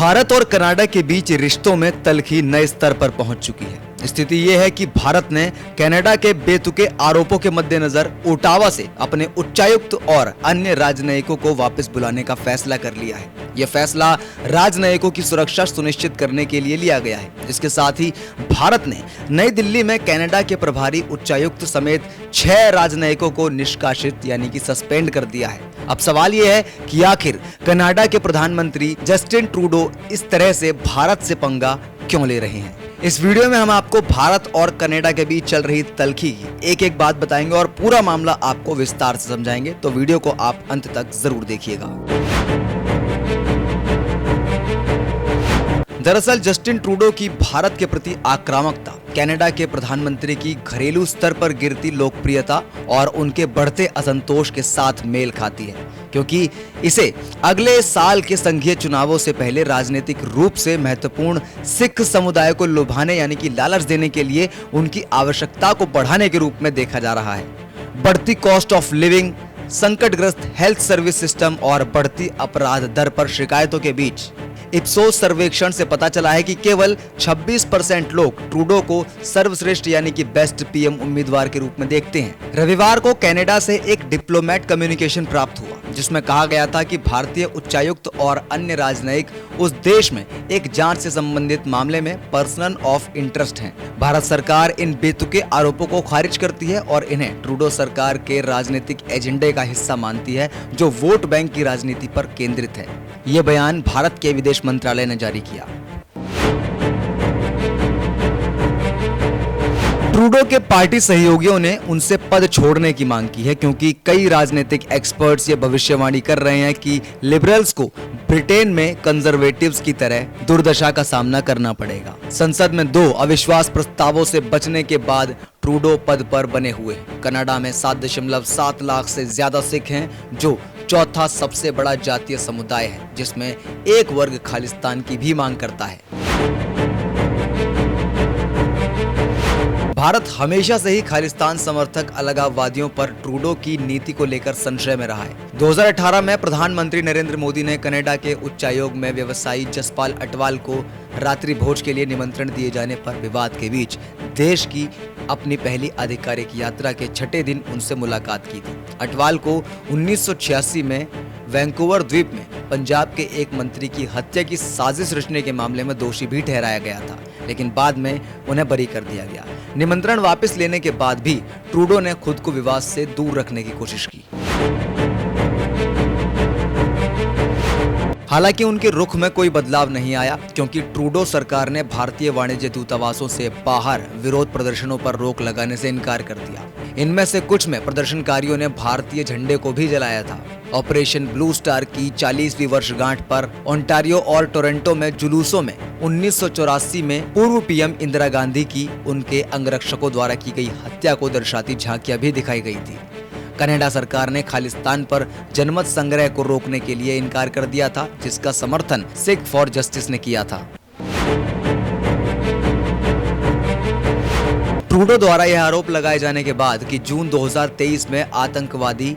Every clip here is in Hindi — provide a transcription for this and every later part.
भारत और कनाडा के बीच रिश्तों में तल्खी नए स्तर पर पहुंच चुकी है। स्थिति यह है कि भारत ने कनाडा के बेतुके आरोपों के मद्देनजर ओटावा से अपने उच्चायुक्त और अन्य राजनयिकों को वापस बुलाने का फैसला कर लिया है। यह फैसला राजनयिकों की सुरक्षा सुनिश्चित करने के लिए लिया गया है। इसके साथ ही भारत ने नई दिल्ली में कनाडा के प्रभारी उच्चायुक्त समेत 6 राजनयिकों को निष्कासित यानी कि सस्पेंड कर दिया है। अब सवाल यह है कि आखिर कनाडा के प्रधानमंत्री जस्टिन ट्रूडो इस तरह से भारत से पंगा क्यों ले रहे हैं। इस वीडियो में हम आपको भारत और कनाडा के बीच चल रही तल्खी की एक एक बात बताएंगे और पूरा मामला आपको विस्तार से समझाएंगे, तो वीडियो को आप अंत तक जरूर देखिएगा। दरअसल जस्टिन ट्रूडो की भारत के प्रति आक्रामकता कनाडा के प्रधानमंत्री की घरेलू स्तर पर गिरती लोकप्रियता और उनके बढ़ते असंतोष के साथ मेल खाती है, क्योंकि इसे अगले साल के संघीय चुनावों से पहले राजनीतिक रूप से महत्वपूर्ण सिख समुदाय को लुभाने यानी कि लालच देने के लिए उनकी आवश्यकता को बढ़ाने के रूप में देखा जा रहा है। बढ़ती कॉस्ट ऑफ लिविंग, संकटग्रस्त हेल्थ सर्विस सिस्टम और बढ़ती अपराध दर पर शिकायतों के बीच इप्सोस सर्वेक्षण से पता चला है कि केवल 26% लोग ट्रूडो को सर्वश्रेष्ठ यानी कि बेस्ट पीएम उम्मीदवार के रूप में देखते हैं। रविवार को कनाडा से एक डिप्लोमेट कम्युनिकेशन प्राप्त हुआ जिसमें कहा गया था कि भारतीय उच्चायुक्त और अन्य राजनयिक उस देश में एक जांच से संबंधित मामले में पर्सन ऑफ इंटरेस्ट हैं। भारत सरकार इन बेतुके आरोपों को खारिज करती है और इन्हें ट्रूडो सरकार के राजनीतिक एजेंडे का हिस्सा मानती है जो वोट बैंक की राजनीति पर केंद्रित है। ये बयान भारत के विदेश मंत्रालय ने जारी किया। ट्रूडो के पार्टी सहयोगियों ने उनसे पद छोड़ने की मांग की है, क्योंकि कई राजनीतिक एक्सपर्ट्स ये भविष्यवाणी कर रहे हैं कि लिबरल्स को ब्रिटेन में कंजर्वेटिव्स की तरह दुर्दशा का सामना करना पड़ेगा। संसद में 2 अविश्वास प्रस्तावों से बचने के बाद ट्रूडो पद पर बने हुए। कनाडा में 7.7 लाख से ज्यादा सिख हैं, जो चौथा सबसे बड़ा जातीय समुदाय है, जिसमें एक वर्ग खालिस्तान की भी मांग करता है। भारत हमेशा से ही खालिस्तान समर्थक अलगाववादियों पर ट्रूडो की नीति को लेकर संशय में रहा है। 2018 में प्रधानमंत्री नरेंद्र मोदी ने कनाडा के उच्चायोग में व्यवसायी जसपाल अटवाल को रात्रि भोज के लिए निमंत्रण दिए जाने पर विवाद के बीच देश की अपनी पहली आधिकारिक यात्रा के 6ठे दिन उनसे मुलाकात की थी। अटवाल को 1986 में वैंकूवर द्वीप में पंजाब के एक मंत्री की हत्या की साजिश रचने के मामले में दोषी भी ठहराया गया था, लेकिन बाद में उन्हें बरी कर दिया गया। निमंत्रण वापस लेने के बाद भी ट्रूडो ने खुद को विवाद से दूर रखने की कोशिश की। हालांकि उनके रुख में कोई बदलाव नहीं आया, क्योंकि ट्रूडो सरकार ने भारतीय वाणिज्य दूतावासों से बाहर विरोध प्रदर्शनों पर रोक लगाने से इनकार कर दिया। इनमें से कुछ में प्रदर्शनकारियों ने भारतीय झंडे को भी जलाया था। ऑपरेशन ब्लू स्टार की 40वीं वर्षगांठ पर ओंटारियो और टोरंटो में जुलूसों में 1984 में पूर्व पीएम इंदिरा गांधी की उनके अंगरक्षकों द्वारा की गई हत्या को दर्शाती झांकियां भी दिखाई गई थी। कनाडा सरकार ने खालिस्तान पर जनमत संग्रह को रोकने के लिए इनकार कर दिया था, जिसका समर्थन सिख फॉर जस्टिस ने किया था। ट्रूडो द्वारा यह आरोप लगाए जाने के बाद कि जून 2023 में आतंकवादी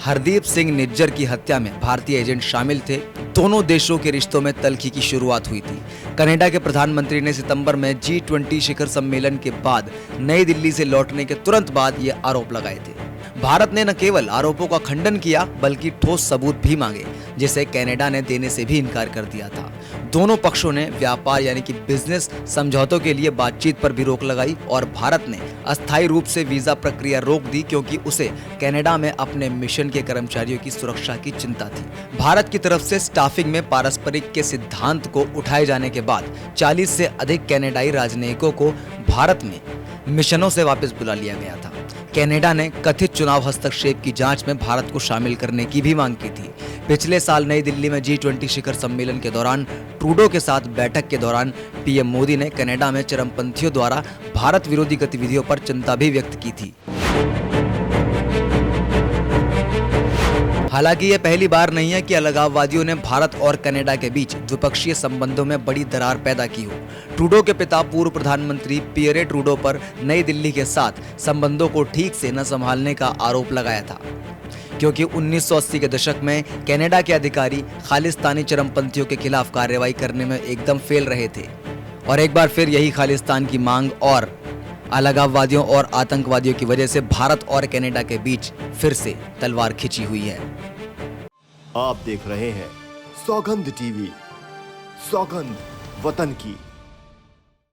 हरदीप सिंह निज्जर की हत्या में भारतीय एजेंट शामिल थे, दोनों देशों के रिश्तों में तल्खी की शुरुआत हुई थी। कनाडा के प्रधानमंत्री ने सितंबर में G20 शिखर सम्मेलन के बाद नई दिल्ली से लौटने के तुरंत बाद ये आरोप लगाए थे। भारत ने न केवल आरोपों का खंडन किया बल्कि ठोस सबूत भी मांगे, जिसे कनाडा ने देने से भी इनकार कर दिया था। दोनों पक्षों ने व्यापार यानी कि बिजनेस समझौतों के लिए बातचीत पर भी रोक लगाई और भारत ने अस्थायी रूप से वीजा प्रक्रिया रोक दी, क्योंकि उसे कनाडा में अपने मिशन के कर्मचारियों की सुरक्षा की चिंता थी। भारत की तरफ से स्टाफिंग में पारस्परिक के सिद्धांत को उठाए जाने के बाद 40 से अधिक कनाडाई राजनयिकों को भारत में मिशनों से वापस बुला लिया गया था। कनाडा ने कथित चुनाव हस्तक्षेप की जांच में भारत को शामिल करने की भी मांग की थी। पिछले साल नई दिल्ली में G20 शिखर सम्मेलन के दौरान ट्रूडो के साथ बैठक के दौरान पीएम मोदी ने कनाडा में चरमपंथियों द्वारा भारत विरोधी गतिविधियों पर चिंता भी व्यक्त की थी। हालांकि यह पहली बार नहीं है कि अलगाववादियों ने भारत और कनाडा के बीच द्विपक्षीय संबंधों में बड़ी दरार पैदा की हो। ट्रूडो के पिता पूर्व प्रधानमंत्री पियरे ट्रूडो पर नई दिल्ली के साथ संबंधों को ठीक से न संभालने का आरोप लगाया था, क्योंकि 1980 के दशक में कनाडा के अधिकारी खालिस्तानी चरमपंथियों के खिलाफ कार्रवाई करने में एकदम फेल रहे थे और एक बार फिर यही खालिस्तान की मांग और अलगाववादियों और आतंकवादियों की वजह से भारत और कनाडा के बीच फिर से तलवार खिंची हुई है। आप देख रहे हैं सौगंध टीवी, सौगंध वतन की।